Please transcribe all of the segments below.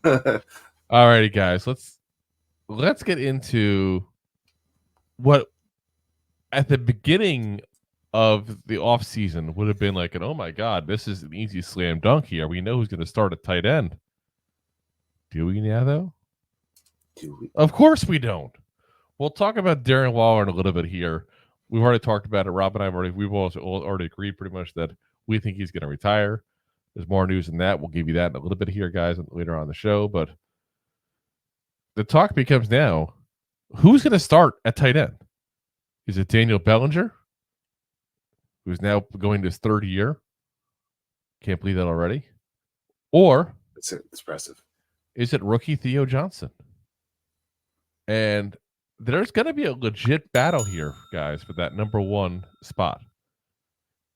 Alrighty, guys. Let's get into what at the beginning of the off season would have been like an oh my god, this is an easy slam dunk here. We know who's going to start at tight end. Do we now though? Do we? Of course we don't. We'll talk about Darren Waller in a little bit here. We've already talked about it. Rob and I we've also already agreed pretty much that we think he's going to retire. There's more news than that. We'll give you that in a little bit here, guys, later on the show. But the talk becomes now: who's going to start at tight end? Is it Daniel Bellinger, who's now going to his third year? Can't believe that already. Or it's impressive. Is it rookie Theo Johnson? And there's going to be a legit battle here, guys, for that number one spot.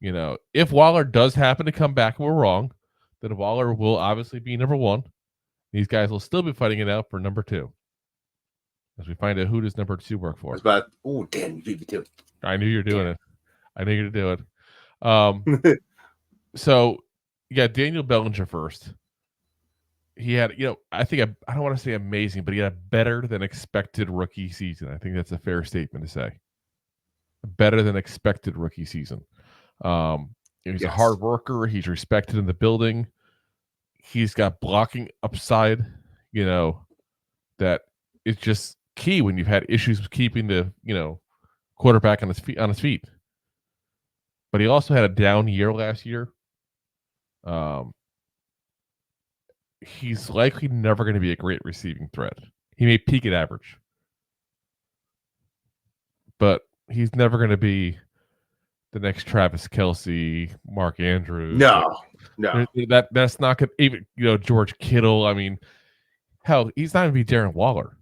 You know, if Waller does happen to come back and we're wrong, then Waller will obviously be number one. These guys will still be fighting it out for number two. As we find out who does number two work for. Oh, damn, you beat me to it. I knew you were doing it. I knew you were doing it. So you got Daniel Bellinger first. He had, I think I don't want to say amazing, but he had a better than expected rookie season. I think that's a fair statement to say. Better than expected rookie season. He's a hard worker. He's respected in the building. He's got blocking upside, that is just key when you've had issues with keeping the, quarterback on his feet. But he also had a down year last year. He's likely never going to be a great receiving threat. He may peak at average, but he's never going to be the next Travis Kelce, Mark Andrews. No. That's not going to even, George Kittle. I mean, hell, he's not going to be Darren Waller.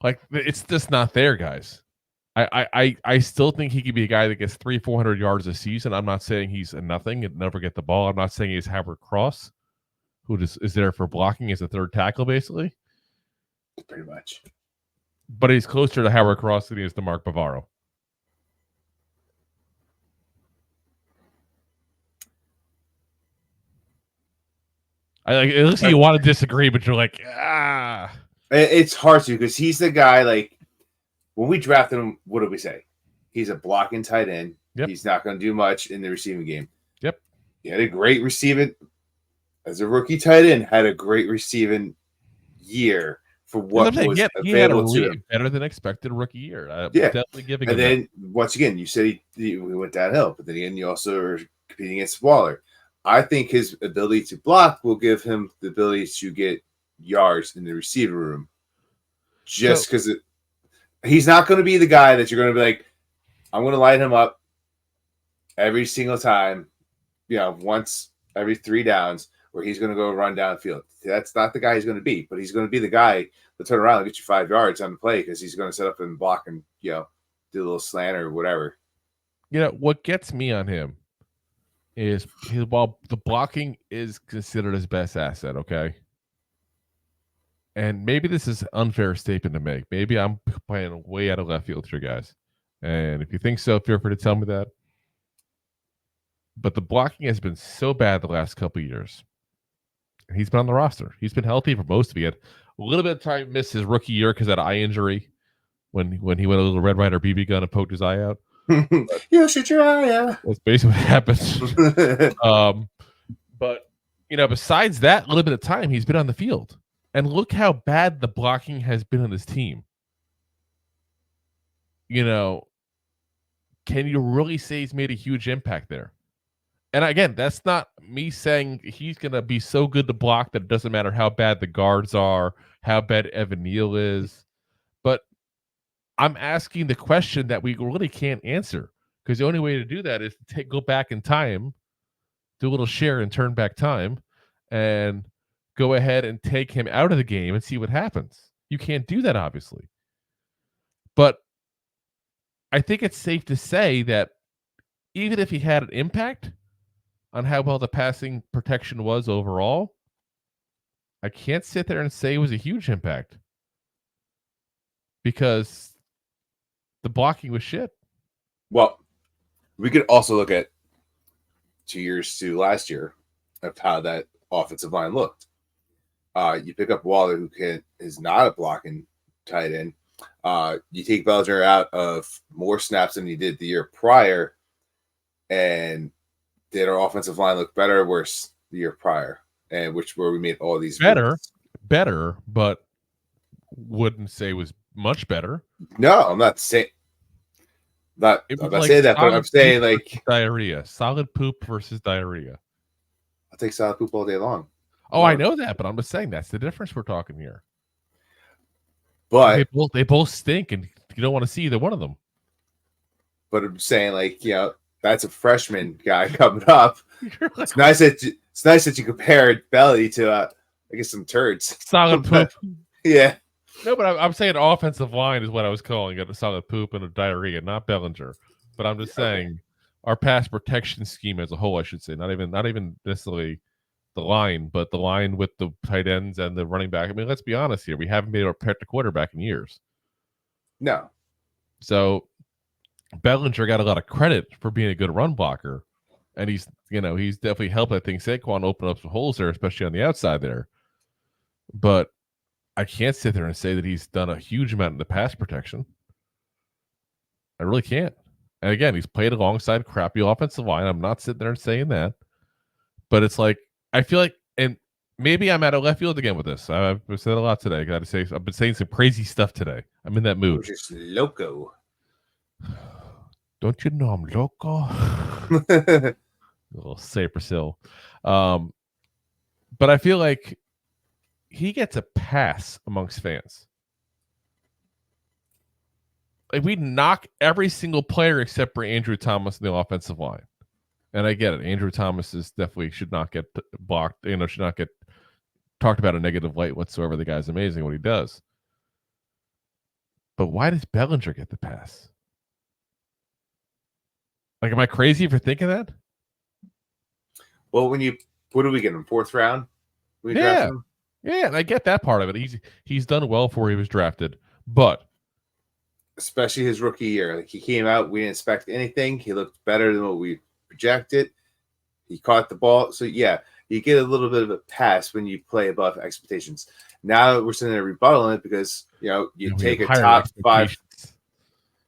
Like, it's just not there, guys. I still think he could be a guy that gets 300-400 yards a season. I'm not saying he's a nothing and never get the ball. I'm not saying he's Howard Cross, who is there for blocking as a third tackle, basically. Pretty much. But he's closer to Howard Cross than he is to Mark Bavaro. It looks like you want to disagree, but you're like, ah. It's hard to because he's the guy, like, when we drafted him, what did we say? He's a blocking tight end. Yep. He's not going to do much in the receiving game. Yep. He had a great receiving as a rookie tight end, had a great receiving year for what was available to him. Better than expected rookie year. Definitely giving and him then, once again, you said we went downhill, but then again, you also are competing against Waller. I think his ability to block will give him the ability to get yards in the receiver room. Just because he's not going to be the guy that you're going to be like, I'm going to light him up every single time, once every 3 downs, where he's going to go run downfield. That's not the guy he's going to be, but he's going to be the guy to turn around and get you 5 yards on the play because he's going to set up and block and, do a little slant or whatever. What gets me on him is while the blocking is considered his best asset, okay? And maybe this is an unfair statement to make. Maybe I'm playing way out of left field here, guys. And if you think so, feel free to tell me that. But the blocking has been so bad the last couple of years. And he's been on the roster. He's been healthy for most of it. A little bit of time missed his rookie year because of that eye injury when he went a little Red Ryder BB gun and poked his eye out. Shoot your eye out. That's basically what happened. But, besides that little bit of time, he's been on the field. And look how bad the blocking has been on this team. Can you really say he's made a huge impact there? And again, that's not me saying he's going to be so good to block that it doesn't matter how bad the guards are, how bad Evan Neal is. But I'm asking the question that we really can't answer, because the only way to do that is to go back in time, do a little share and turn back time, and go ahead and take him out of the game and see what happens. You can't do that, obviously. But I think it's safe to say that even if he had an impact on how well the passing protection was overall, I can't sit there and say it was a huge impact because the blocking was shit. Well, we could also look at 2 years to last year of how that offensive line looked. You pick up Waller, who is not a blocking tight end. You take Bellinger out of more snaps than he did the year prior, and did our offensive line look better or worse the year prior? And where we made all these better, but wouldn't say was much better. No, I'm not saying I'm not saying that, but I'm saying like diarrhea, solid poop versus diarrhea. I'll take solid poop all day long. Oh, I know that, but I'm just saying that's the difference we're talking here. But they both stink, and you don't want to see either one of them. But I'm saying, like, that's a freshman guy coming up. It's nice that you compared Belly to I guess some turds. Solid poop. Yeah. No, but I'm saying offensive line is what I was calling it, a solid poop and a diarrhea, not Bellinger. But I'm just saying our pass protection scheme as a whole, I should say, not even necessarily the line, but the line with the tight ends and the running back. I mean, let's be honest here. We haven't been able to protect the quarterback in years. No. So Bellinger got a lot of credit for being a good run blocker. And he's definitely helped, I think, Saquon open up some holes there, especially on the outside there. But I can't sit there and say that he's done a huge amount in the pass protection. I really can't. And again, he's played alongside crappy offensive line. I'm not sitting there and saying that. But it's like, I feel like, and maybe I'm out of left field again with this. I've said a lot today. I've been saying some crazy stuff today. I'm in that mood. Just loco. Don't you know I'm loco? A little Cypress Hill. But I feel like he gets a pass amongst fans. Like, we knock every single player except for Andrew Thomas in the offensive line. And I get it. Andrew Thomas should not get blocked, should not get talked about in a negative light whatsoever. The guy's amazing what he does. But why does Bellinger get the pass? Like, am I crazy for thinking that? Well, what do we get him? 4th round? Yeah, and I get that part of it. He's done well before he was drafted, but especially his rookie year, like, he came out, we didn't expect anything. He looked better than what we projected. He caught the ball, so yeah, you get a little bit of a pass when you play above expectations. Now we're sitting there rebuttaling it because you take a top 5.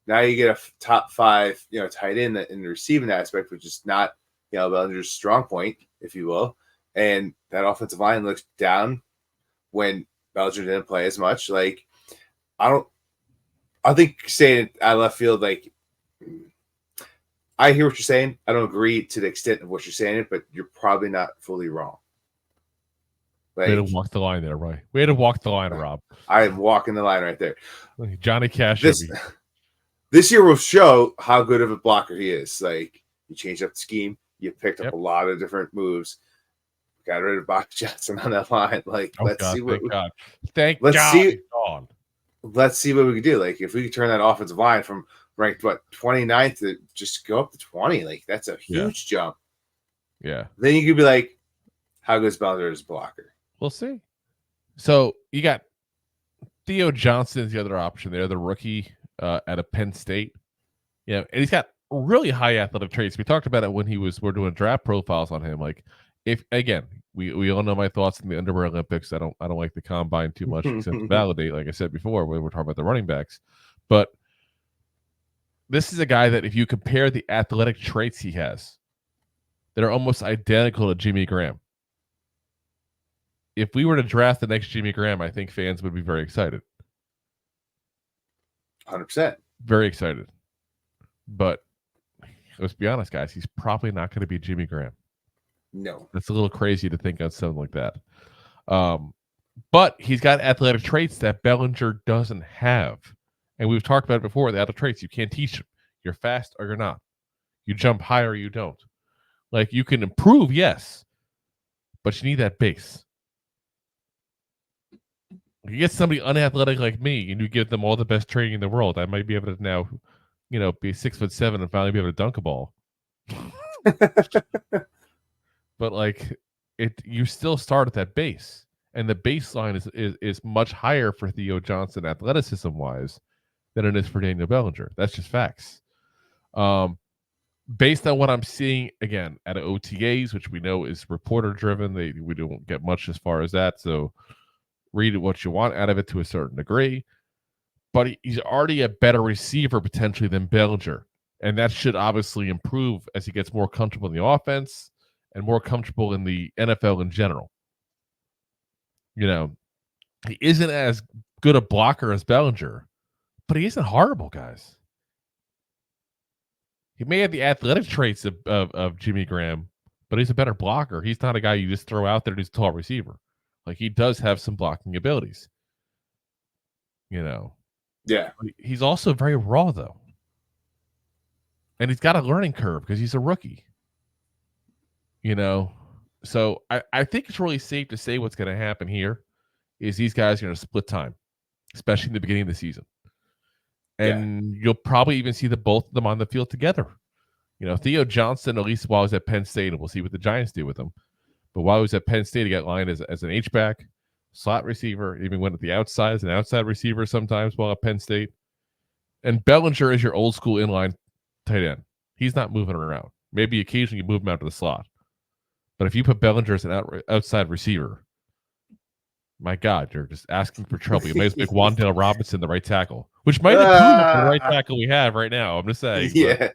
Now you get a top 5, tight end in the receiving aspect, which is not Bellinger's strong point, if you will. And that offensive line looks down when Bellinger didn't play as much. Like, I think saying it out of left field, like, I hear what you're saying. I don't agree to the extent of what you're saying, but you're probably not fully wrong. Like, way to walk the line there, right? Way to walk the line, Rob. I'm walking the line right there. Johnny Cash. This year will show how good of a blocker he is. Like, you changed up the scheme. You picked up a lot of different moves. Got rid of Bobby Johnson on that line. Like, let's see what Thank God. Let's see what we can do. Like, if we could turn that offensive line from ranked 29th to just go up to 20, like, that's a huge jump. Yeah. Then you could be like, how good is Bellinger as a blocker? We'll see. So you got Theo Johnson's the other option there, the rookie at a Penn State. Yeah, and he's got really high athletic traits. We talked about it when we're doing draft profiles on him. Like, if again, we all know my thoughts in the Underwear Olympics. I don't like the combine too much except to validate, like I said before, when we're talking about the running backs. But this is a guy that if you compare the athletic traits he has, that are almost identical to Jimmy Graham. If we were to draft the next Jimmy Graham, I think fans would be very excited. 100%. Very excited. But let's be honest, guys, he's probably not going to be Jimmy Graham. No. It's a little crazy to think of something like that. But he's got athletic traits that Bellinger doesn't have. And we've talked about it before, the athletic traits. You can't teach them. You're fast or you're not. You jump high or you don't. Like, you can improve, yes, but you need that base. You get somebody unathletic like me and you give them all the best training in the world, I might be able to now, be 6'7" and finally be able to dunk a ball. But like, you still start at that base, and the baseline is much higher for Theo Johnson athleticism wise than it is for Daniel Bellinger. That's just facts. Based on what I'm seeing again at OTAs, which we know is reporter driven, we don't get much as far as that. So read what you want out of it to a certain degree. But he's already a better receiver potentially than Bellinger. And that should obviously improve as he gets more comfortable in the offense and more comfortable in the NFL in general. You know, he isn't as good a blocker as Bellinger, but he isn't horrible, guys. He may have the athletic traits of Jimmy Graham, but he's a better blocker. He's not a guy you just throw out there and he's a tall receiver. Like, he does have some blocking abilities. You know. Yeah. But he's also very raw, though. And he's got a learning curve because he's a rookie. You know. So I think it's really safe to say what's going to happen here is these guys are going to split time, especially in the beginning of the season. And you'll probably even see the both of them on the field together. You know, Theo Johnson, at least while he was at Penn State, and we'll see what the Giants do with him. But while he was at Penn State, he got lined as an H-back, slot receiver, even went at the outside as an outside receiver sometimes while at Penn State. And Bellinger is your old school inline tight end. He's not moving around. Maybe occasionally you move him out to the slot. But if you put Bellinger as an outside receiver, my God, you're just asking for trouble. You might as well make Wan'Dale Robinson the right tackle, which might improve the right tackle we have right now. I'm just saying. Yeah.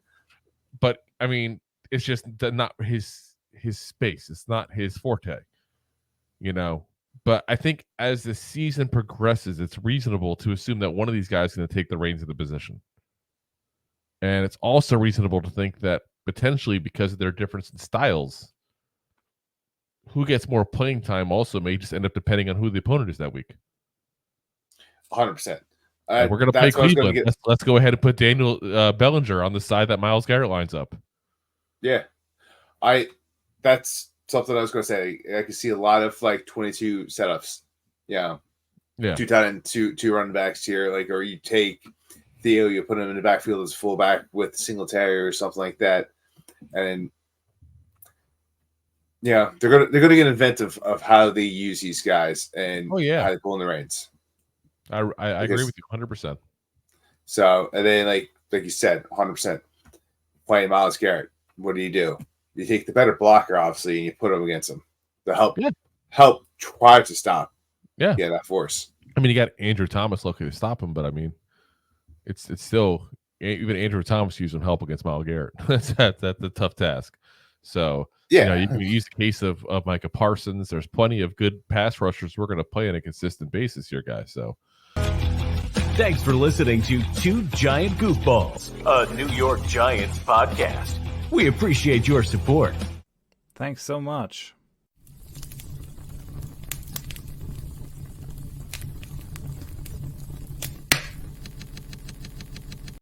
But I mean, it's just not his space. It's not his forte, you know. But I think as the season progresses, it's reasonable to assume that one of these guys is going to take the reins of the position. And it's also reasonable to think that potentially because of their difference in styles, who gets more playing time also may just end up depending on who the opponent is that week. 100%. We're going to play Cleveland. Let's go ahead and put Daniel Bellinger on the side that Myles Garrett lines up. Yeah. That's something I was going to say. I can see a lot of like 22 setups. Yeah. 2 tight end, two running backs here. Like, or you take Theo, you put him in the backfield as fullback with Singletary or something like that. And yeah, they're gonna get inventive of how they use these guys and how they pull in the reins. I agree with you 100%. So, and then like you said, 100% playing Myles Garrett. What do? You take the better blocker, obviously, and you put him against him to help try to stop. That force. I mean, you got Andrew Thomas looking to stop him, but I mean, it's still even Andrew Thomas used some help against Myles Garrett. that's a tough task. So. You know, you can use the case of Micah Parsons. There's plenty of good pass rushers we're going to play on a consistent basis here, guys. So, thanks for listening to Two Giant Goofballs, a New York Giants podcast. We appreciate your support. Thanks so much.